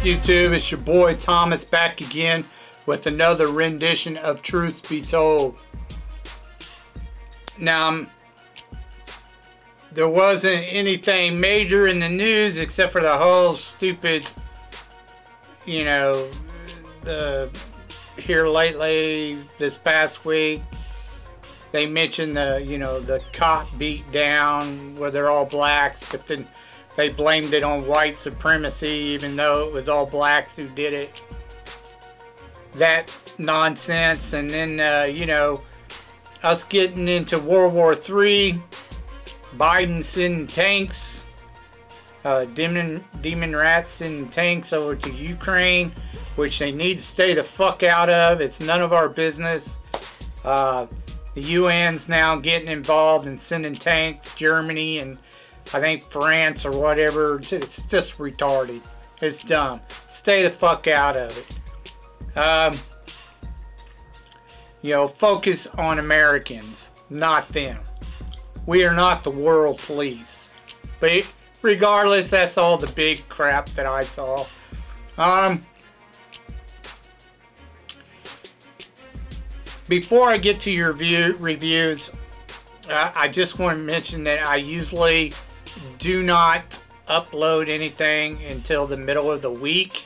YouTube? It's your boy Thomas back again with another rendition of Truth Be Told. Now, there wasn't anything major in the news except for the whole stupid, here lately, this past week, they mentioned the cop beat down where they're all blacks, but then they blamed it on white supremacy even though it was all blacks who did it. That nonsense. And then, us getting into World War III, Biden sending tanks, demon rats sending tanks over to Ukraine, which they need to stay the fuck out of. It's none of our business. The UN's now getting involved and sending tanks, Germany and I think France or whatever. It's just retarded. It's dumb. Stay the fuck out of it. Focus on Americans, not them. We are not the world police. But regardless, that's all the big crap that I saw. Before I get to your reviews, I just want to mention that I usually do not upload anything until the middle of the week.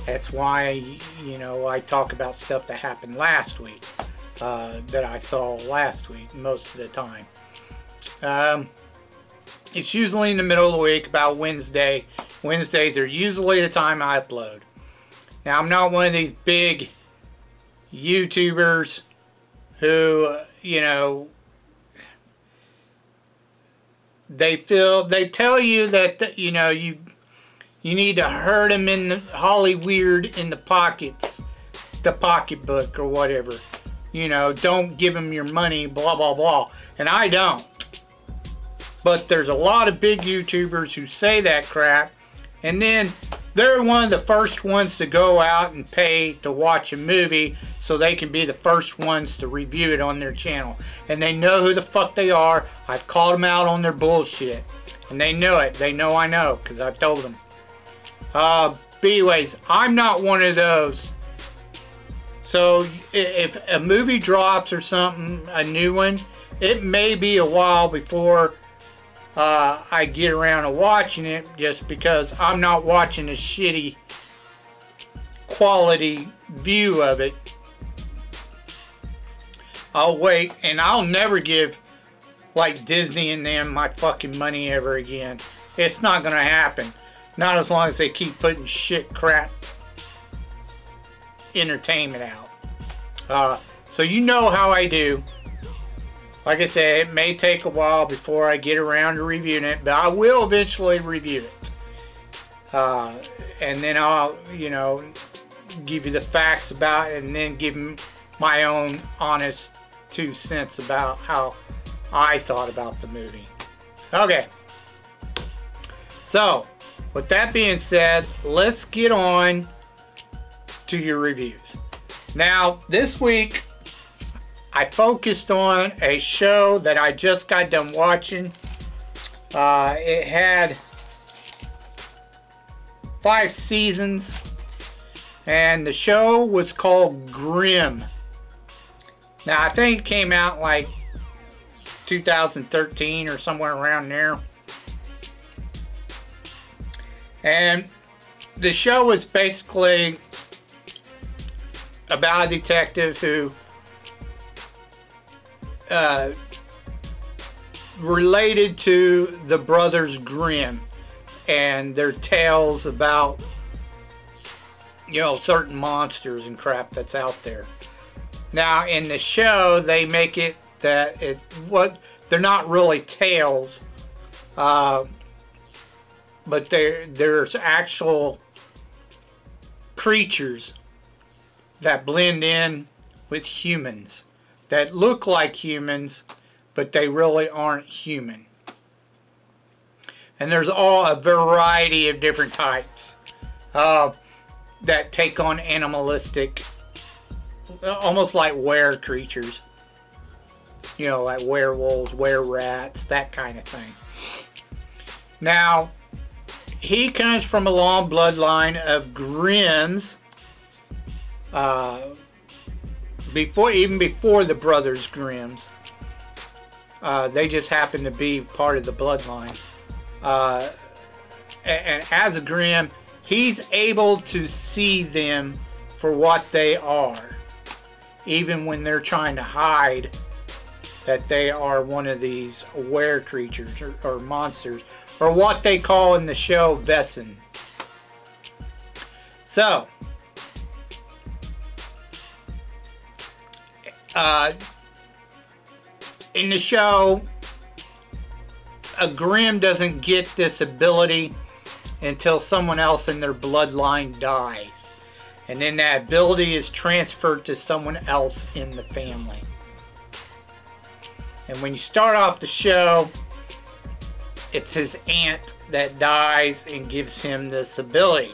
That's why, I talk about stuff that happened last week, that I saw last week most of the time. It's usually in the middle of the week, about Wednesday. Wednesdays are usually the time I upload. Now, I'm not one of these big YouTubers who, they tell you that, you need to hurt them in the Hollyweird in the pockets, the pocketbook or whatever. Don't give them your money, blah, blah, blah. And I don't. But there's a lot of big YouTubers who say that crap. And then they're one of the first ones to go out and pay to watch a movie so they can be the first ones to review it on their channel. And they know who the fuck they are. I've called them out on their bullshit. And they know it. They know I know because I've told them. But anyways, I'm not one of those. So if a movie drops or something, a new one, it may be a while before I get around to watching it, just because I'm not watching a shitty quality view of it. I'll wait, and I'll never give like Disney and them my fucking money ever again. It's not gonna happen. Not as long as they keep putting shit crap entertainment out. So you know how I do. Like I said, it may take a while before I get around to reviewing it, but I will eventually review it. And then I'll, give you the facts about it and then give my own honest 2 cents about how I thought about the movie. Okay. So, with that being said, let's get on to your reviews. Now, this week, I focused on a show that I just got done watching. It had 5 seasons, and the show was called Grimm. Now, I think it came out like 2013 or somewhere around there. And the show was basically about a detective who related to the brothers Grimm and their tales about certain monsters and crap that's out there. Now in the show they make it that they're not really tales, but there's actual creatures that blend in with humans, that look like humans, but they really aren't human. And there's a variety of different types that take on animalistic, almost like were creatures. Like werewolves, were-rats, that kind of thing. Now, he comes from a long bloodline of Grimms. Even before the brothers Grimms. They just happen to be part of the bloodline. And as a Grimm, he's able to see them for what they are, even when they're trying to hide that they are one of these were creatures or monsters, or what they call in the show Vessin. So, in the show, a Grimm doesn't get this ability until someone else in their bloodline dies. And then that ability is transferred to someone else in the family. And when you start off the show, it's his aunt that dies and gives him this ability.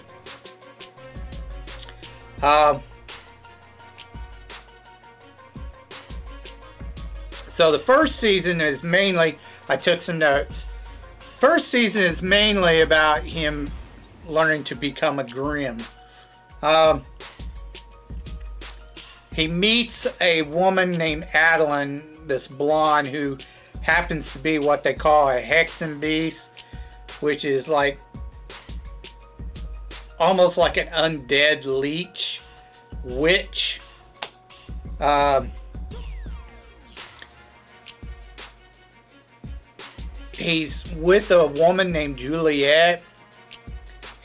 So the first season is mainly, I took some notes. First season is mainly about him learning to become a Grimm. He meets a woman named Adeline, this blonde, who happens to be what they call a hexen beast, which is like almost like an undead leech witch. He's with a woman named Juliet,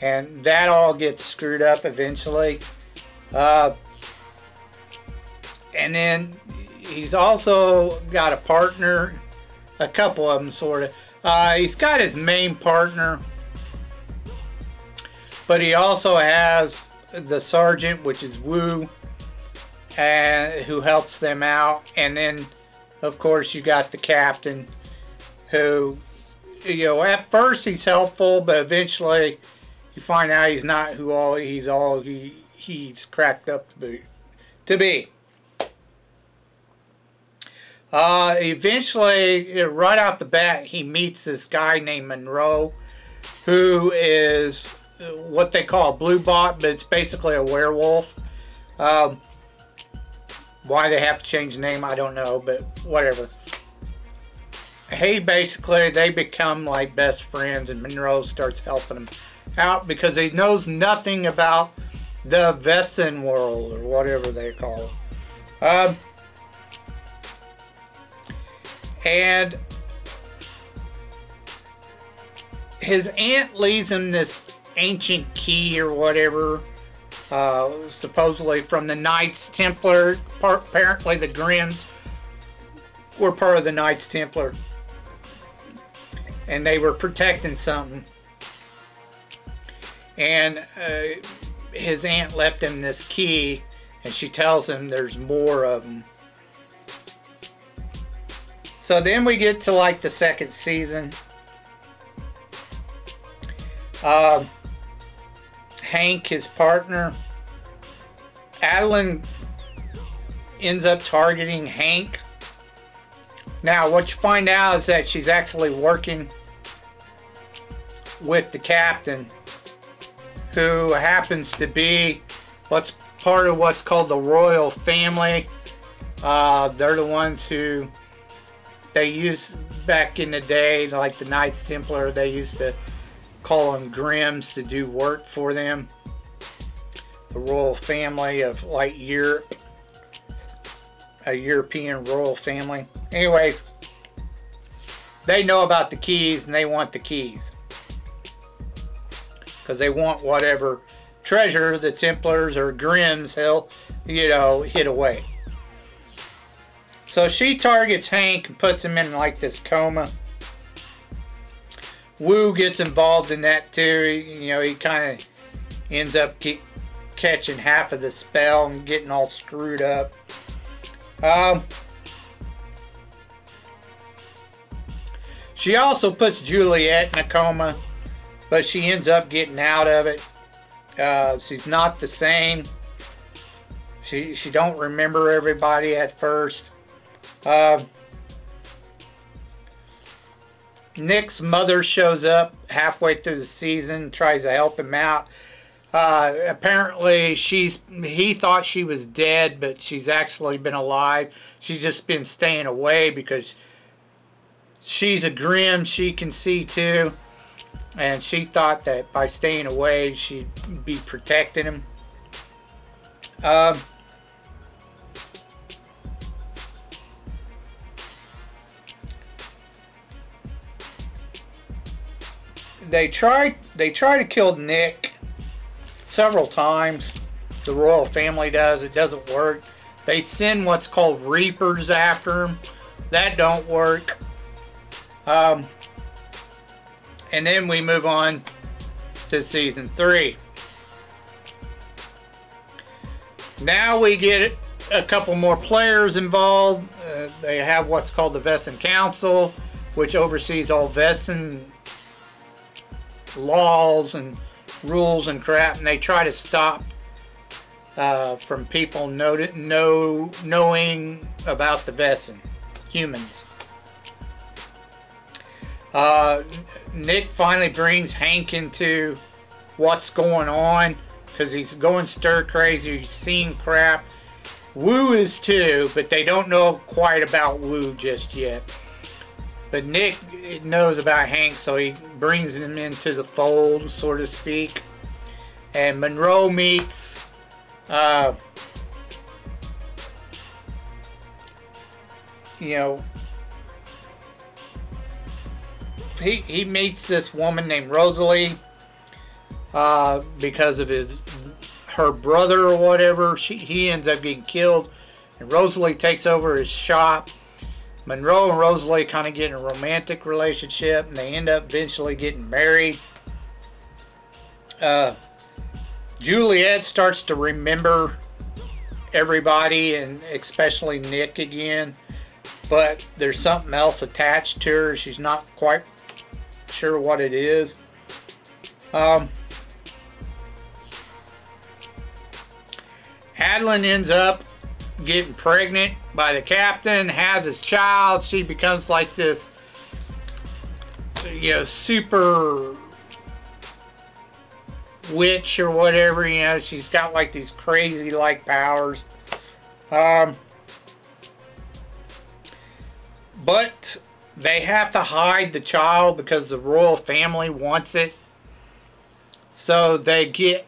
and that all gets screwed up eventually. And then he's also got a partner, a couple of them sort of. He's got his main partner, but he also has the sergeant, which is Wu, and who helps them out. And then, of course, you got the captain, who, you know, at first he's helpful, but eventually you find out he's not who he's cracked up to be. Eventually, right off the bat, he meets this guy named Monroe, who is what they call a blue bot, but it's basically a werewolf. Why they have to change the name, I don't know, but whatever. They become like best friends, and Monroe starts helping him out because he knows nothing about the Vessin world, or whatever they call it. And his aunt leaves him this ancient key or whatever, supposedly from the Knights Templar. Apparently the Grimms were part of the Knights Templar, and they were protecting something. And his aunt left him this key, and she tells him there's more of them. So then we get to like the second season. Hank, his partner, Adeline ends up targeting Hank. Now what you find out is that she's actually working with the captain, who happens to be what's part of what's called the royal family. They're the ones who they used back in the day, like the Knights Templar, they used to call them Grimms to do work for them. The royal family of like Europe, a European royal family. Anyways, they know about the keys, and they want the keys because they want whatever treasure the Templars or Grimms hid away. So she targets Hank and puts him in like this coma. Wu gets involved in that too. He kind of ends up catching half of the spell and getting all screwed up. She also puts Juliet in a coma, but she ends up getting out of it. She's not the same. She don't remember everybody at first. Nick's mother shows up halfway through the season, tries to help him out. Apparently, he thought she was dead, but she's actually been alive. She's just been staying away because she's a Grimm. She can see too, and she thought that by staying away, she'd be protecting him. They try to kill Nick several times. The royal family does. It doesn't work. They send what's called Reapers after him. That don't work. And then we move on to season 3. Now we get a couple more players involved. They have what's called the Vesson Council, which oversees all Vesson laws and rules and crap, and they try to stop from people knowing about the Vesson humans. Nick finally brings Hank into what's going on because he's going stir crazy. He's seeing crap. Wu is too, but they don't know quite about Wu just yet. But Nick knows about Hank, so he brings him into the fold, so to speak. And Monroe meets he meets this woman named Rosalie because of her brother or whatever. He ends up getting killed, and Rosalie takes over his shop. Monroe and Rosalie kind of get in a romantic relationship, and they end up eventually getting married. Juliet starts to remember everybody, and especially Nick again, but there's something else attached to her. She's not quite sure what it is. Adeline ends up getting pregnant by the captain, has his child. She becomes like this, super witch or whatever. She's got like these crazy like powers. But they have to hide the child because the royal family wants it. So they take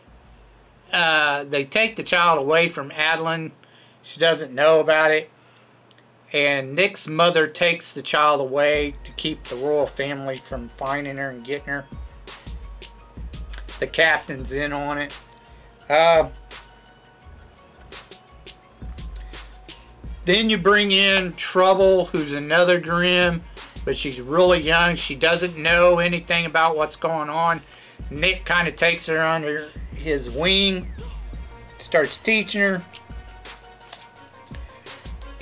the child away from Adeline. She doesn't know about it. And Nick's mother takes the child away to keep the royal family from finding her and getting her. The captain's in on it. Then you bring in Trouble, who's another Grimm, but she's really young. She doesn't know anything about what's going on. Nick kind of takes her under his wing, starts teaching her.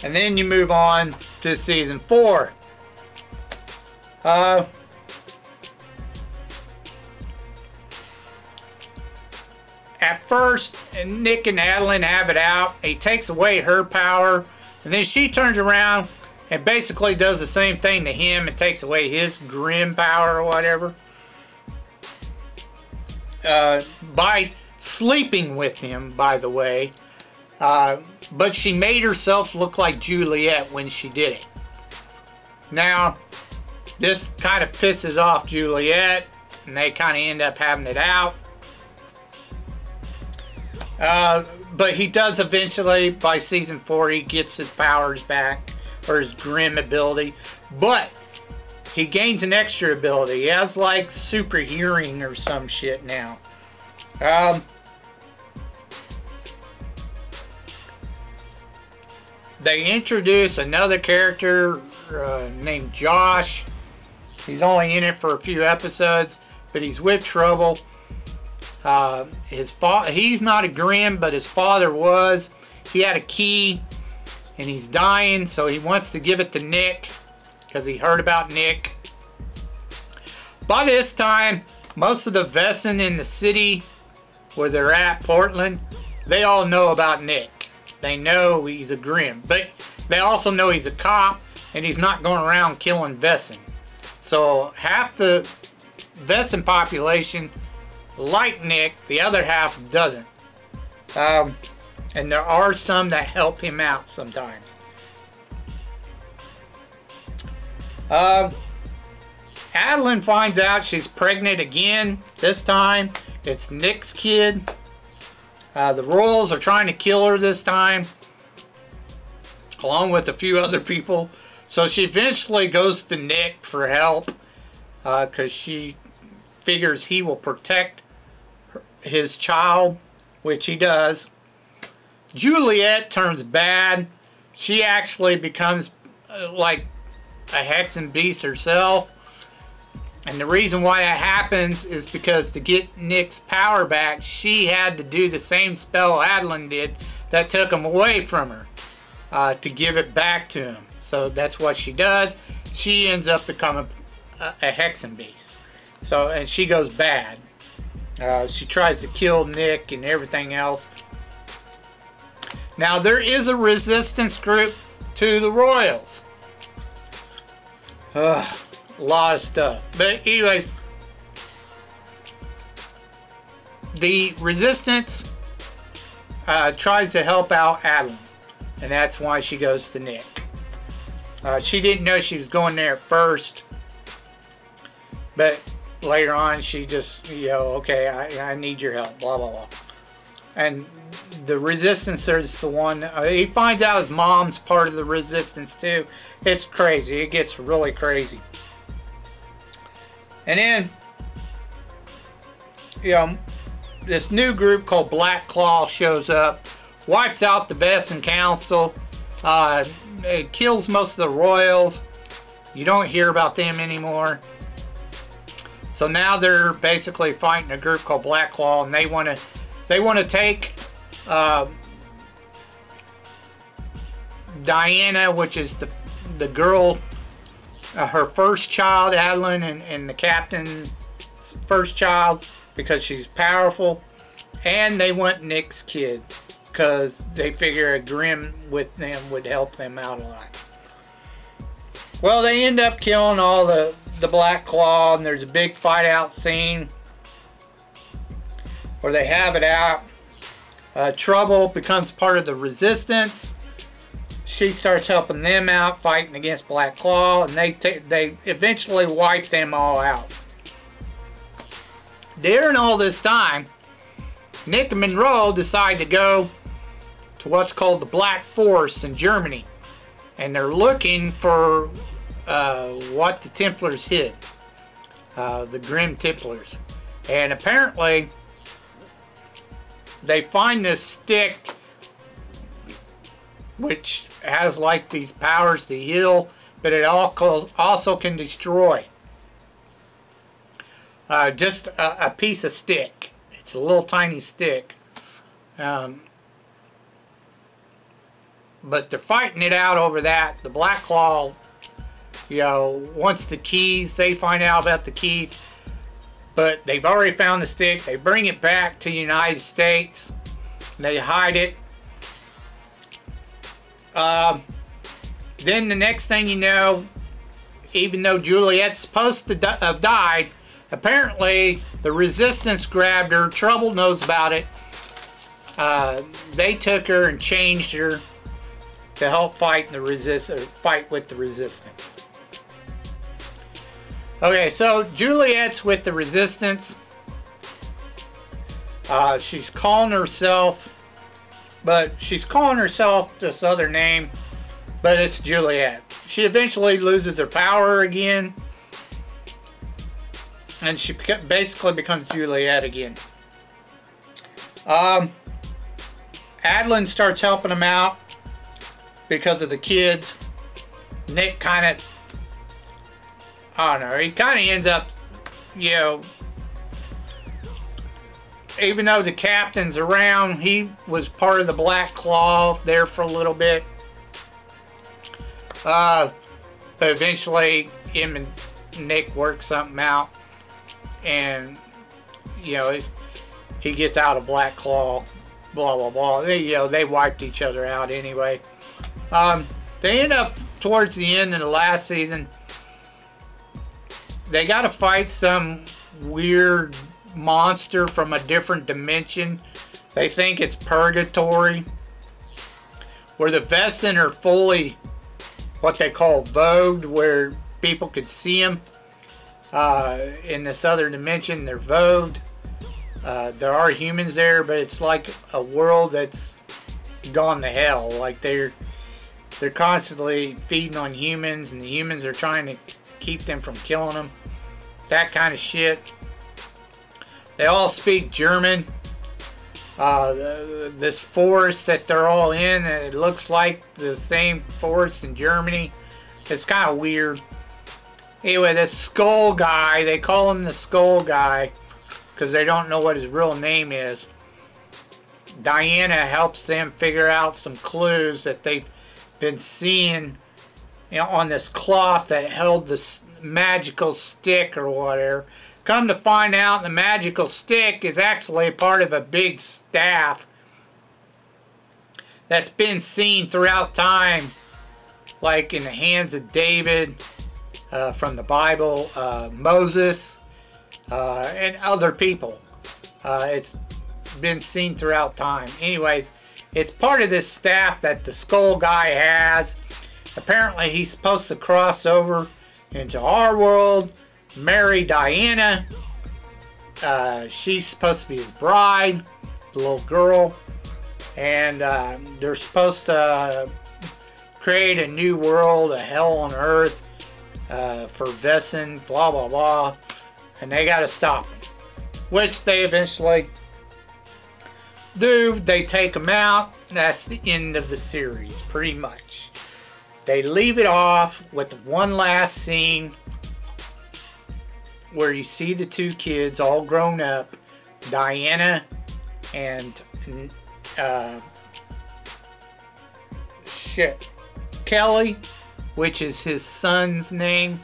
And then you move on to season 4. At first, Nick and Adeline have it out. He takes away her power, and then she turns around and basically does the same thing to him and takes away his Grimm power or whatever. By sleeping with him, by the way. But she made herself look like Juliet when she did it. Now, this kind of pisses off Juliet, and they kind of end up having it out. But he does eventually, by season 4, he gets his powers back, or his Grimm ability. But he gains an extra ability. He has like super hearing or some shit now. They introduce another character named Josh. He's only in it for a few episodes, but he's with Trouble. He's not a Grimm, but his father was. He had a key, and he's dying, so he wants to give it to Nick because he heard about Nick. By this time, most of the Vesson in the city where they're at, Portland, they all know about Nick. They know he's a Grimm, but they also know he's a cop, and he's not going around killing Vesson. So half the Vestin population like Nick, the other half doesn't. And there are some that help him out sometimes. Adeline finds out she's pregnant again. This time it's Nick's kid. The Royals are trying to kill her this time, along with a few other people. So she eventually goes to Nick for help, because she figures he will protect his child, which he does. Juliet turns bad. She actually becomes like a hexen beast herself. And the reason why that happens is because to get Nick's power back, she had to do the same spell Adeline did that took him away from her, to give it back to him. So that's what she does. She ends up becoming a hexen beast. So, and she goes bad. She tries to kill Nick and everything else. Now there is a resistance group to the Royals. A lot of stuff. But anyways, the resistance tries to help out Adeline, and that's why she goes to Nick. She didn't know she was going there at first, but later on she just, okay, I need your help, blah blah blah. And the resistance is the one, he finds out his mom's part of the resistance too. It's crazy. It gets really crazy. And then, this new group called Black Claw shows up, wipes out the Vestin Council, it kills most of the Royals. You don't hear about them anymore. So now they're basically fighting a group called Black Claw, and they want to take Diana, which is the girl, her first child, Adeline, and the captain's first child, because she's powerful, and they want Nick's kid because they figure a Grimm with them would help them out a lot. Well, they end up killing all the Black Claw, and there's a big fight out scene where they have it out. Trouble becomes part of the resistance. She starts helping them out, fighting against Black Claw, and they eventually wipe them all out. During all this time, Nick and Monroe decide to go to what's called the Black Forest in Germany, and they're looking for what the Templars hid, the Grimm Templars. And apparently they find this stick which has like these powers to heal, but it also can destroy. Just a piece of stick. It's a little tiny stick. But they're fighting it out over that. The Black Claw, wants the keys. They find out about the keys. But they've already found the stick. They bring it back to the United States. They hide it. Then the next thing you know, even though Juliet's supposed to have died, apparently the resistance grabbed her. Trouble knows about it. They took her and changed her to help fight with the resistance. Okay, so Juliet's with the resistance. She's calling herself, this other name, but it's Juliet. She eventually loses her power again, and she basically becomes Juliet again. Adeline starts helping him out because of the kids. Nick kind of, I don't know, he kind of ends up, even though the captain's around, he was part of the Black Claw there for a little bit. But eventually, him and Nick work something out, and he gets out of Black Claw. Blah blah blah. They wiped each other out anyway. They end up towards the end of the last season. they got to fight some weird monster from a different dimension. They think it's purgatory, where the Vessin are fully what they call vogued, where people could see them. In this other dimension, they're vogued. There are humans there, but it's like a world that's gone to hell. Like they're constantly feeding on humans, and the humans are trying to keep them from killing them. That kind of shit. They all speak German. This forest that they're all in, it looks like the same forest in Germany. It's kind of weird. Anyway, this skull guy, they call him the skull guy because they don't know what his real name is. Diana helps them figure out some clues that they've been seeing, you know, on this cloth that held this magical stick or whatever. Come to find out, the magical stick is actually part of a big staff that's been seen throughout time, like in the hands of David from the Bible, Moses, and other people. It's been seen throughout time. Anyways, it's part of this staff that the skull guy has. Apparently he's supposed to cross over into our world, marry Diana. She's supposed to be his bride, the little girl, and they're supposed to create a new world, a hell on earth for Vessin, blah blah blah, and they got to stop him, which they eventually do. They take him out. That's the end of the series, pretty much. They leave it off with one last scene where you see the two kids all grown up, Diana and Kelly, which is his son's name.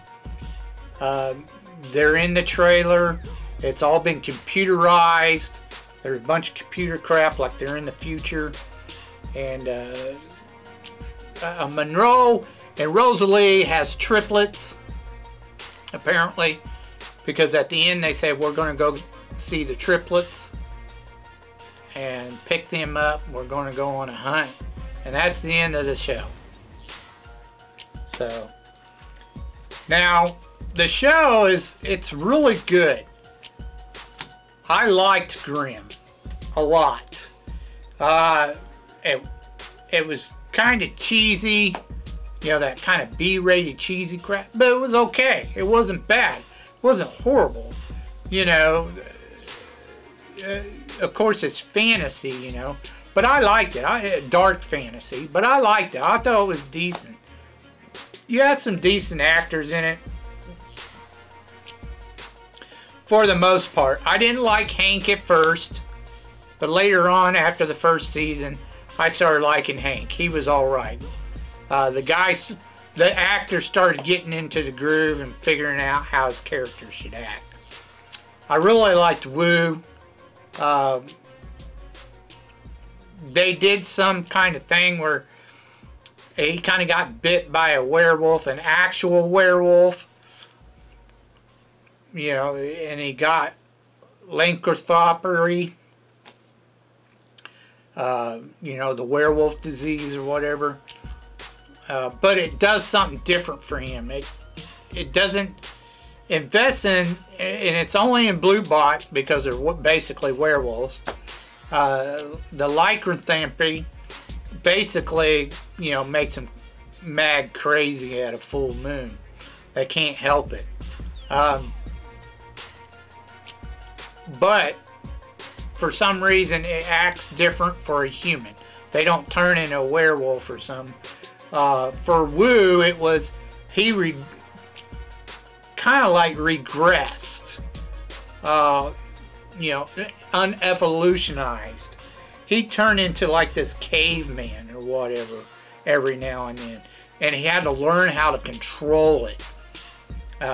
They're in the trailer. It's all been computerized. There's a bunch of computer crap like they're in the future. And Monroe and Rosalie has triplets, apparently, because at the end they say we're going to go see the triplets and pick them up. We're going to go on a hunt. And that's the end of the show. So, now, the show it's really good. I liked Grimm a lot. It was kind of cheesy, you know, that kind of B-rated cheesy crap, but it was okay. It wasn't bad. It wasn't horrible, you know. Of course, it's fantasy, you know, but I liked it. Dark fantasy, but I liked it. I thought it was decent. You had some decent actors in it, for the most part. I didn't like Hank at first, but later on, after the first season, I started liking Hank. He was all right. The actor started getting into the groove and figuring out how his character should act. I really liked Wu. They did some kind of thing where he kind of got bit by a werewolf, an actual werewolf. You know, and he got lycanthropy. You know, the werewolf disease or whatever. But it does something different for him. It doesn't invest in, and it's only in Blue Bot because they're basically werewolves. The lycanthropy basically, you know, makes them mad crazy at a full moon. They can't help it. But for some reason it acts different for a human. They don't turn into a werewolf or something. For Wu, it was he kind of like regressed, you know, unevolutionized. He turned into like this caveman or whatever every now and then, and he had to learn how to control it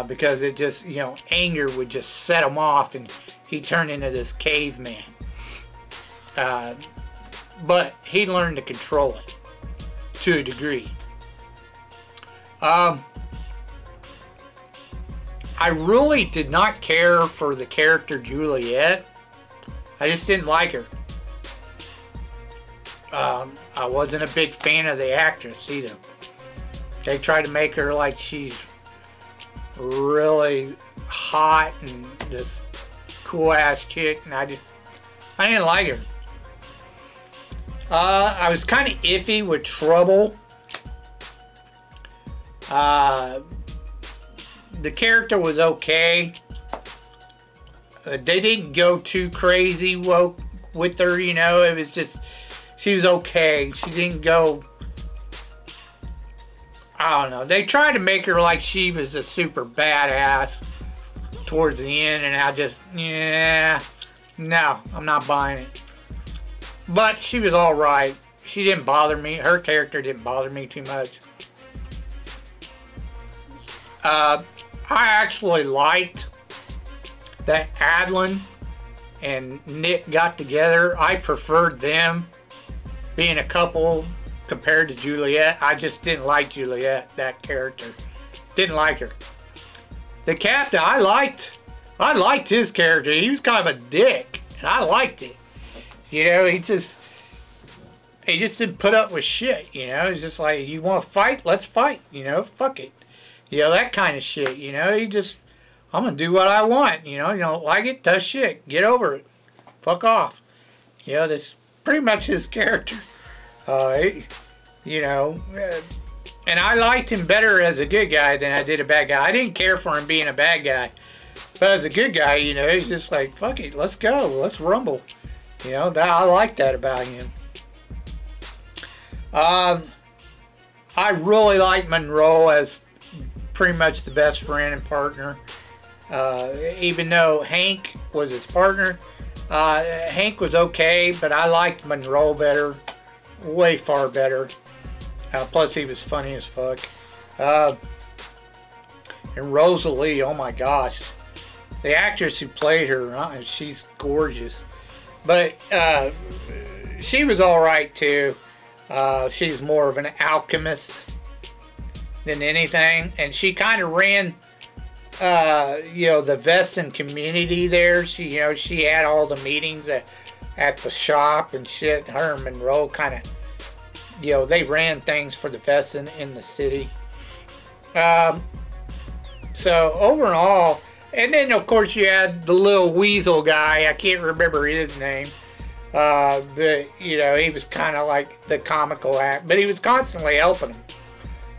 because it just, you know, anger would just set him off, and he turned into this caveman. But he learned to control it to a degree. I I really did not care for the character Juliet. I just didn't like her. I wasn't a big fan of the actress either. They tried to make her like she's really hot and this cool ass chick, and I didn't like her. I was kind of iffy with Trouble. The character was okay. They didn't go too crazy woke with her, you know. It was just, she was okay. She didn't go, I don't know. They tried to make her like she was a super badass towards the end, and I just, yeah, no, I'm not buying it. But she was alright. She didn't bother me. Her character didn't bother me too much. I actually liked that Adlin and Nick got together. I preferred them being a couple compared to Juliet. I just didn't like Juliet, that character. Didn't like her. The captain, I liked his character. He was kind of a dick, and I liked it. You know, he just didn't put up with shit, you know. He's just like, you want to fight? Let's fight, you know, fuck it. You know, that kind of shit, you know. I'm going to do what I want, you know. You don't like it? Tough shit. Get over it. Fuck off. You know, that's pretty much his character. You know, and I liked him better as a good guy than I did a bad guy. I didn't care for him being a bad guy. But as a good guy, you know, he's just like, fuck it, let's go. Let's rumble. You know, I like that about him. I really like Monroe as pretty much the best friend and partner. Even though Hank was his partner, Hank was okay, but I liked Monroe better, way far better. Plus, he was funny as fuck. And Rosalie, oh my gosh, the actress who played her, she's gorgeous. But she was all right too. She's more of an alchemist than anything, and she kind of ran, you know, the Vesson community there. She had all the meetings at the shop and shit. Her and Monroe kind of, you know, they ran things for the Vesson in the city. So overall. And then, of course, you had the little weasel guy. I can't remember his name. But, you know, he was kind of like the comical act. But he was constantly helping him.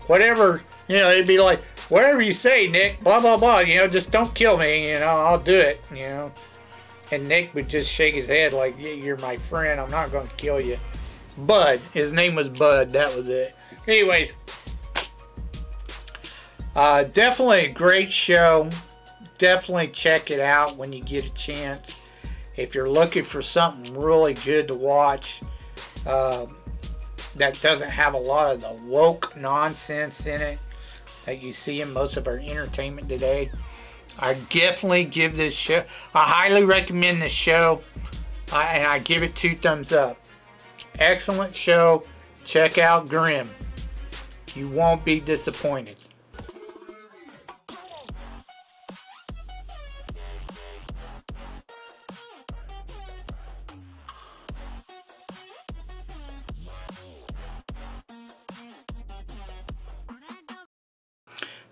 Whatever, you know, he'd be like, whatever you say, Nick, blah, blah, blah. You know, just don't kill me. You know, I'll do it, you know. And Nick would just shake his head like, yeah, you're my friend. I'm not going to kill you. Bud. His name was Bud. That was it. Anyways. Definitely a great show. Definitely check it out when you get a chance. If you're looking for something really good to watch that doesn't have a lot of the woke nonsense in it that you see in most of our entertainment today, I definitely give this show, I highly recommend this show, and I give it 2 thumbs up. Excellent show. Check out Grimm. You won't be disappointed.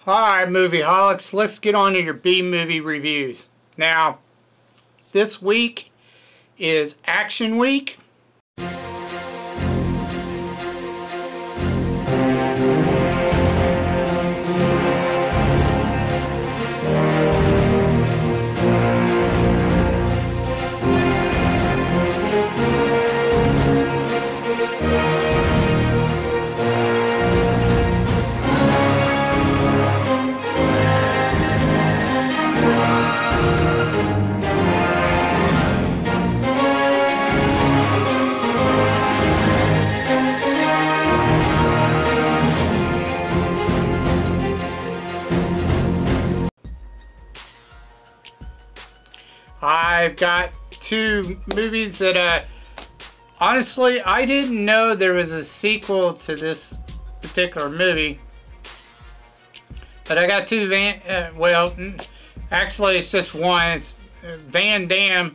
Alright, Movieholics, let's get on to your B-movie reviews. Now, this week is Action Week. I've got 2 movies that, honestly, I didn't know there was a sequel to this particular movie. But I got 2, Actually, it's just one. It's Van Damme,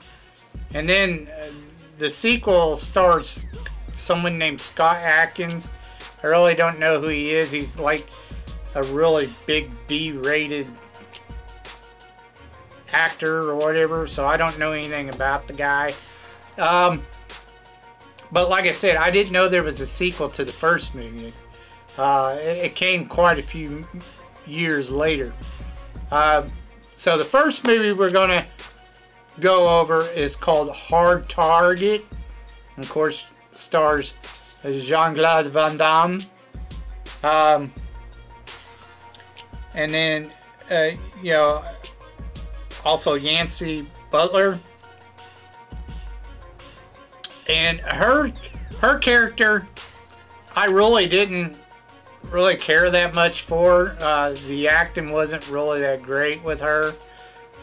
and then the sequel stars someone named Scott Adkins. I really don't know who he is. He's like a really big B-rated actor or whatever, so I don't know anything about the guy. But like I said, I didn't know there was a sequel to the first movie. It came quite a few years later. So the first movie we're going to go over is called Hard Target. And of course, stars Jean-Claude Van Damme. And then, you know, also Yancy Butler. And her character, I really didn't really care that much for. The acting wasn't really that great with her.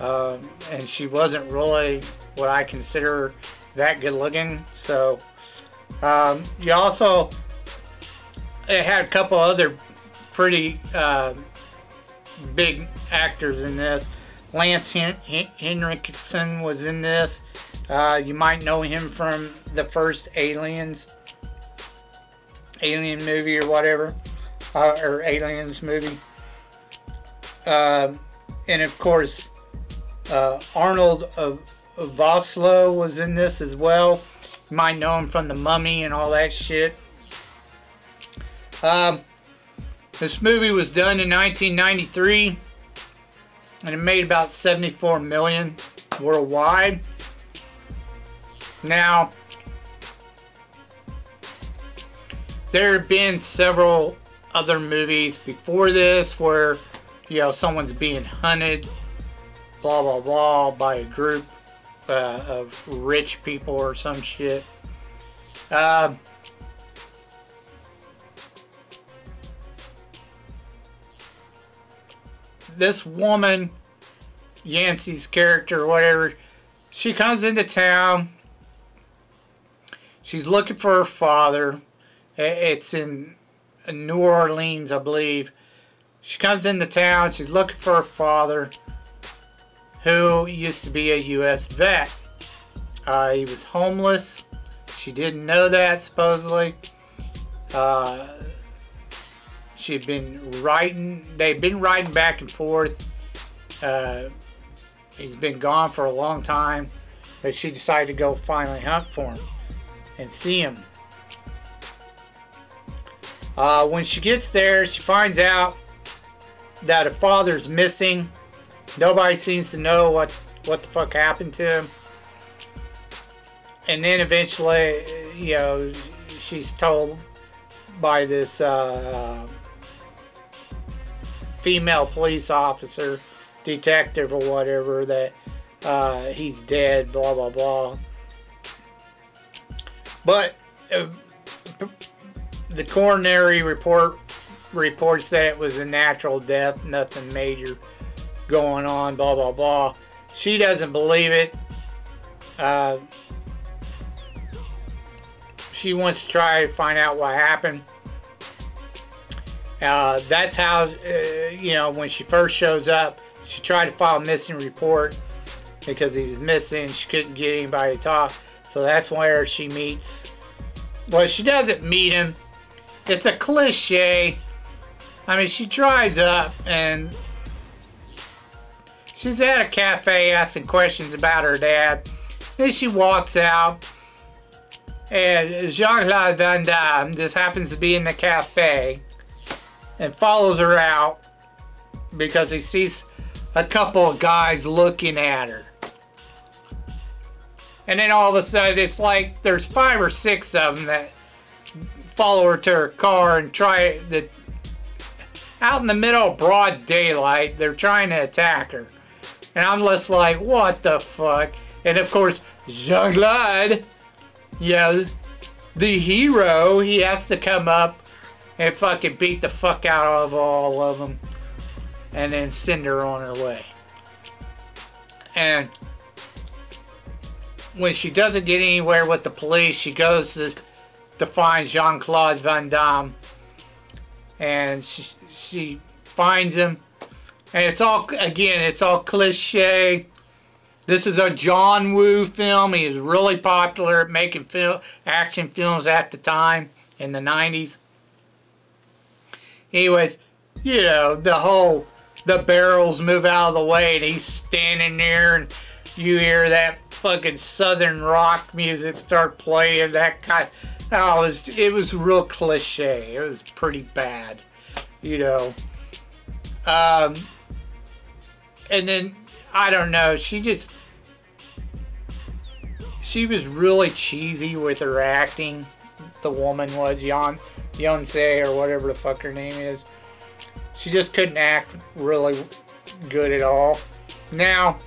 And she wasn't really what I consider that good looking. So, you also, it had a couple other pretty big actors in this. Lance Henriksen was in this. You might know him from the first Alien movie or whatever, or Aliens movie. And of course, Arnold Vosloo was in this as well. You might know him from The Mummy and all that shit. This movie was done in 1993, and it made about $74 million worldwide. Now, there have been several other movies before this where, you know, someone's being hunted, blah blah blah, by a group of rich people or some shit. This woman, Yancy's character or whatever, she comes into town. She's looking for her father. It's in New Orleans, I believe. She comes into town. She's looking for her father, who used to be a U.S. vet. He was homeless. She didn't know that, supposedly. She'd been writing. They'd been writing back and forth. He's been gone for a long time, but she decided to go finally hunt for him and see him. When she gets there, she finds out that her father's missing. Nobody seems to know what the fuck happened to him. And then eventually, you know, she's told by this female police officer, detective or whatever, that he's dead, blah blah blah. But the coronary report reports that it was a natural death, nothing major going on, blah blah blah. She doesn't believe it. She wants to try to find out what happened. That's how, you know, when she first shows up, she tried to file a missing report because he was missing. She couldn't get anybody to talk. So that's where she meets. Well, she doesn't meet him. It's a cliche. I mean, she drives up and she's at a cafe asking questions about her dad. Then she walks out, and Jean-Claude Van Damme just happens to be in the cafe and follows her out because he sees a couple of guys looking at her. And then all of a sudden, it's like there's 5 or 6 of them that follow her to her car and try to, out in the middle of broad daylight, they're trying to attack her. And I'm just like, what the fuck? And of course, Jean-Claude, yeah, the hero, he has to come up and fucking beat the fuck out of all of them and then send her on her way. And when she doesn't get anywhere with the police, she goes to find Jean-Claude Van Damme, and she finds him, And it's all, again, it's all cliche. This is a John Woo film. He was really popular at making action films at the time in the 90s. Anyways, you know, the barrels move out of the way and he's standing there and you hear that fucking southern rock music start playing. That kind of, it was real cliche. It was pretty bad, you know. And then, I don't know, she was really cheesy with her acting. The woman was, Yonsei or whatever the fuck her name is. She just couldn't act really good at all. Now,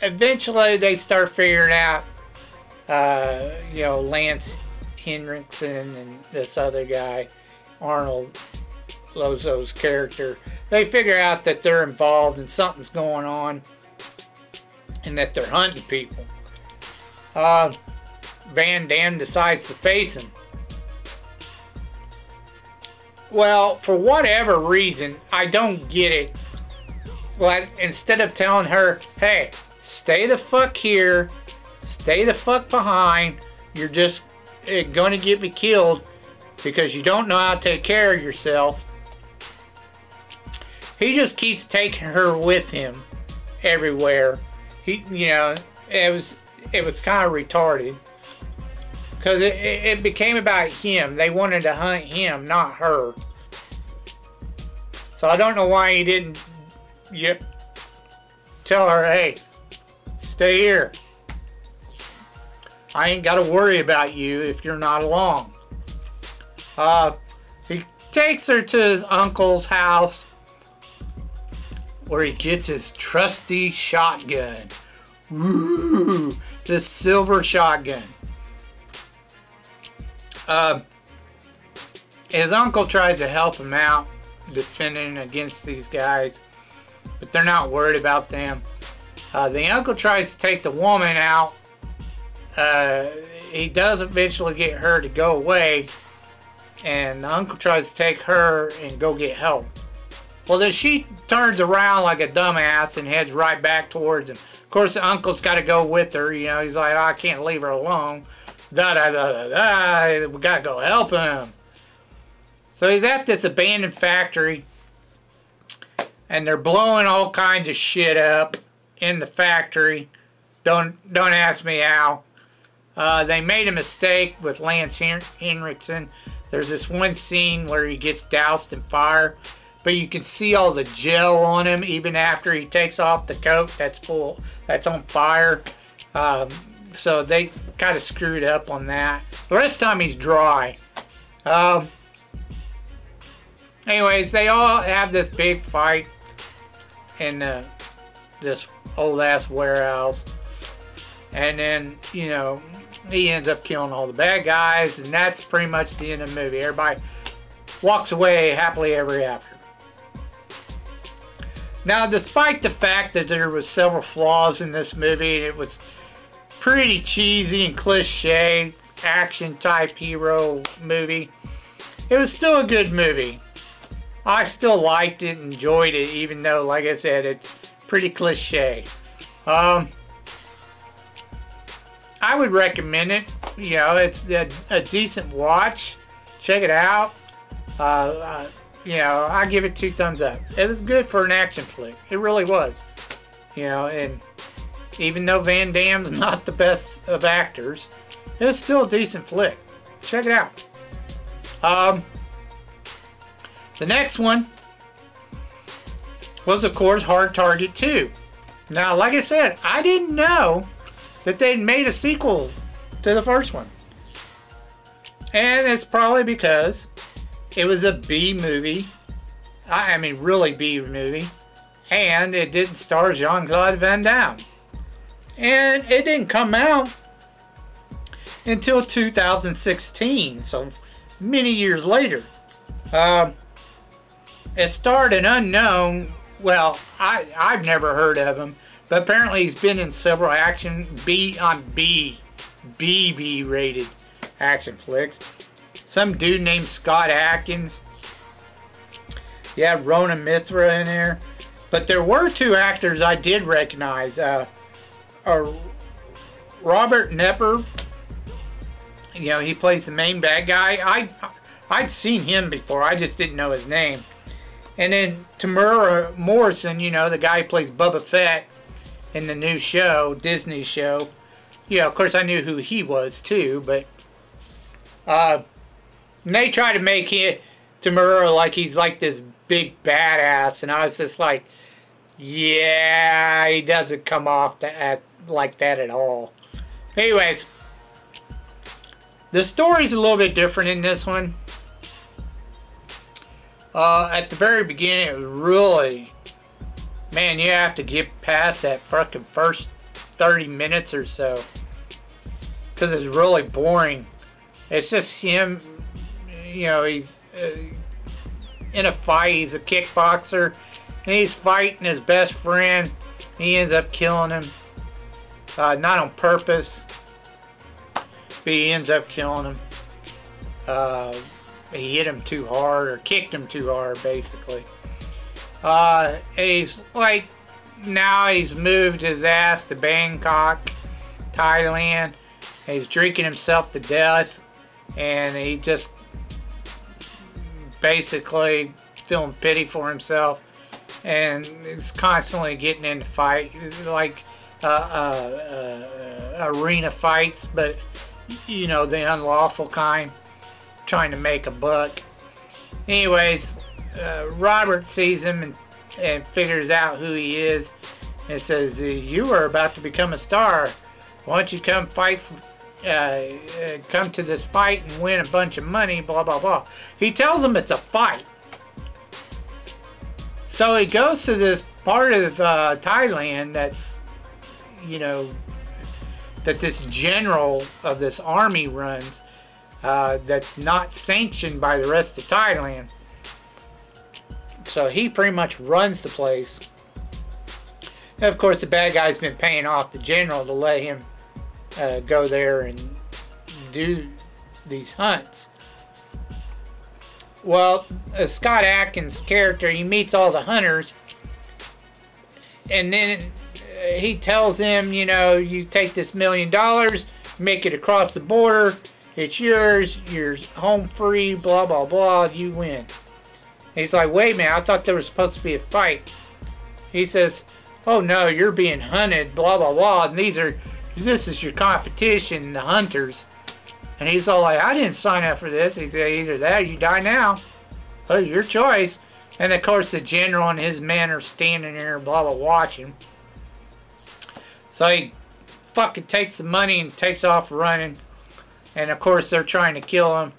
eventually they start figuring out, you know, Lance Henriksen and this other guy, Arnold Lozo's character, they figure out that they're involved and something's going on and that they're hunting people. Van Damme decides to face him. Well, for whatever reason, I don't get it. Like, instead of telling her, hey, stay the fuck here, stay the fuck behind, you're just going to get me killed because you don't know how to take care of yourself. He just keeps taking her with him everywhere. He, you know, it was kind of retarded because it became about him. They wanted to hunt him, not her. So I don't know why he didn't tell her, hey, stay here. I ain't got to worry about you if you're not along. He takes her to his uncle's house where he gets his trusty shotgun. Woo! This silver shotgun. His uncle tries to help him out defending against these guys, but they're not worried about them. The uncle tries to take the woman out. He does eventually get her to go away, and the uncle tries to take her and go get help. Well, then she turns around like a dumbass and heads right back towards him. Of course, the uncle's got to go with her. You know, he's like, I can't leave her alone. Da da da da da. We got to go help him. So he's at this abandoned factory, and they're blowing all kinds of shit up in the factory. Don't ask me how. They made a mistake with Lance Henriksen. There's this one scene where he gets doused in fire, but you can see all the gel on him even after he takes off the coat that's on fire. So they kind of screwed up on that. The rest of the time he's dry. Anyways, they all have this big fight in this old ass warehouse, and then, you know, he ends up killing all the bad guys, and that's pretty much the end of the movie. Everybody walks away happily ever after. Now, despite the fact that there was several flaws in this movie, and it was pretty cheesy and cliche action type hero movie, it was still a good movie. I still liked it, enjoyed it, even though, like I said, it's pretty cliche. I would recommend it. You know, it's a decent watch. Check it out. You know, I give it 2 thumbs up. It was good for an action flick. It really was. You know, and even though Van Damme's not the best of actors, it was still a decent flick. Check it out. The next one was, of course, Hard Target 2. Now, like I said, I didn't know that they'd made a sequel to the first one. And it's probably because it was a B movie. I mean, really B movie. And it didn't star Jean-Claude Van Damme. And it didn't come out until 2016, so many years later. It starred an unknown, well, I've never heard of him, but apparently he's been in several action B rated action flicks. some dude named Scott Adkins. You have Rona Mitra in there. But there were two actors I did recognize. Robert Nepper. You know, he plays the main bad guy. I'd seen him before. I just didn't know his name. And then Tamura Morrison, you know, the guy who plays Boba Fett in the new show, Disney show. Yeah, of course I knew who he was too, but they try to make Tamura like he's like this big badass, and I was just like, yeah, he doesn't come off like that at all. Anyways, the story's a little bit different in this one. At the very beginning, it was really, man, you have to get past that fucking first 30 minutes or so, because it's really boring. It's just him, you know, he's in a fight. He's a kickboxer, and he's fighting his best friend. He ends up killing him, not on purpose, but he ends up killing him. He hit him too hard, or kicked him too hard, basically. He's like, now he's moved his ass to Bangkok, Thailand. He's drinking himself to death, and he just basically feeling pity for himself, and he's constantly getting into fight, like arena fights, but you know, the unlawful kind, trying to make a buck. Anyways, Robert sees him and figures out who he is, and says, "You are about to become a star. Why don't you come fight? Come to this fight and win a bunch of money." Blah blah blah. He tells him it's a fight. So he goes to this part of Thailand that's, you know, that this general of this army runs. That's not sanctioned by the rest of Thailand. So he pretty much runs the place. And of course, the bad guy's been paying off the general to let him go there and do these hunts. Well, Scott Adkins' character, he meets all the hunters, and then he tells him, you know, you take this $1 million, make it across the border, it's yours, you're home free, blah, blah, blah, you win. He's like, wait a minute, I thought there was supposed to be a fight. He says, oh no, you're being hunted, blah, blah, blah, and this is your competition, the hunters. And he's all like, I didn't sign up for this. He said, either that or you die now. Oh, your choice. And of course the general and his men are standing there, blah, blah, watching. So he fucking takes the money and takes off running. And of course they're trying to kill him.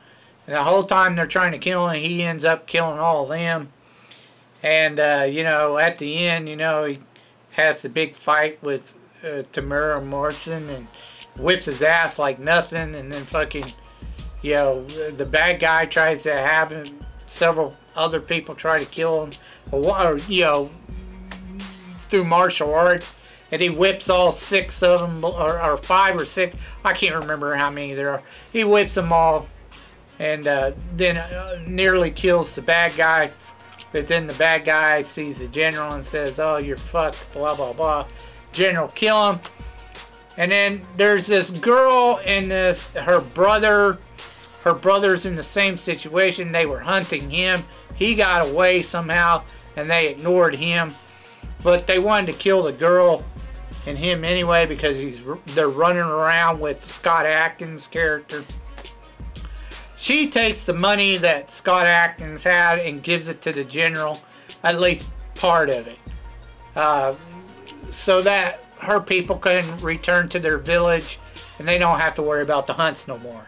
And the whole time they're trying to kill him, he ends up killing all of them. And, you know, at the end, you know, he has the big fight with Tamura Morrison and whips his ass like nothing. And then fucking, you know, the bad guy tries to have him. Several other people try to kill him. Or, you know, through martial arts. And he whips all 6 of them, or 5 or 6. I can't remember how many there are. He whips them all. And then nearly kills the bad guy. But then the bad guy sees the general and says, oh, you're fucked, blah, blah, blah. General kill him. And then there's this girl and her brother. Her brother's in the same situation. They were hunting him. He got away somehow, and they ignored him. But they wanted to kill the girl and him anyway, because they're running around with Scott Adkins' character. She takes the money that Scott Adkins had and gives it to the general, at least part of it, so that her people can return to their village and they don't have to worry about the hunts no more.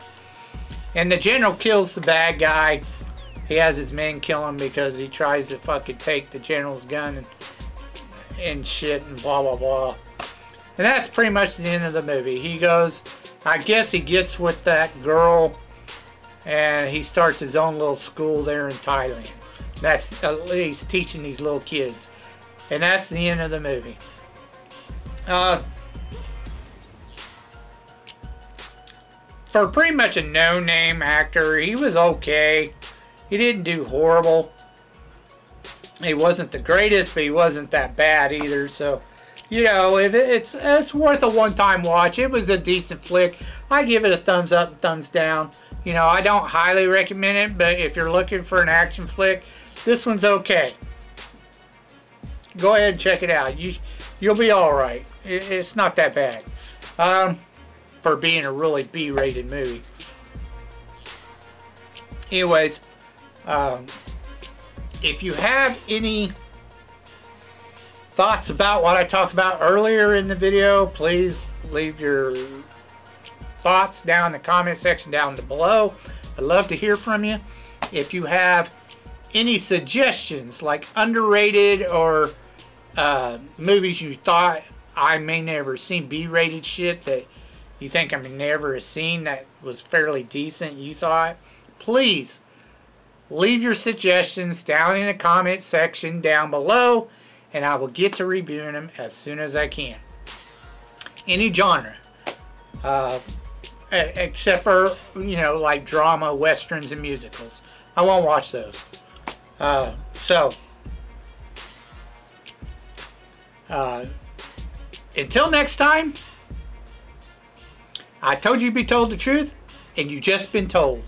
And the general kills the bad guy. He has his men kill him because he tries to fucking take the general's gun and shit and blah blah blah. And that's pretty much the end of the movie. He goes, I guess he gets with that girl, and he starts his own little school there in Thailand. He's teaching these little kids. And that's the end of the movie. for pretty much a no-name actor, he was okay. He didn't do horrible. He wasn't the greatest, but he wasn't that bad either. So, you know, if it's worth a one-time watch. It was a decent flick. I give it a thumbs up and thumbs down. You know, I don't highly recommend it, but if you're looking for an action flick, this one's okay. Go ahead and check it out. You'll be all right. It's not that bad for being a really B-rated movie. Anyways, if you have any thoughts about what I talked about earlier in the video, please leave your thoughts down in the comment section down below. I'd love to hear from you. If you have any suggestions, like underrated or movies you thought I may never seen, B-rated shit that you think I may never have seen that was fairly decent, you thought, please leave your suggestions down in the comment section down below, and I will get to reviewing them as soon as I can. Any genre, except for, you know, like drama, westerns, and musicals. I won't watch those. Until next time, I told you to be told the truth, and you just been told.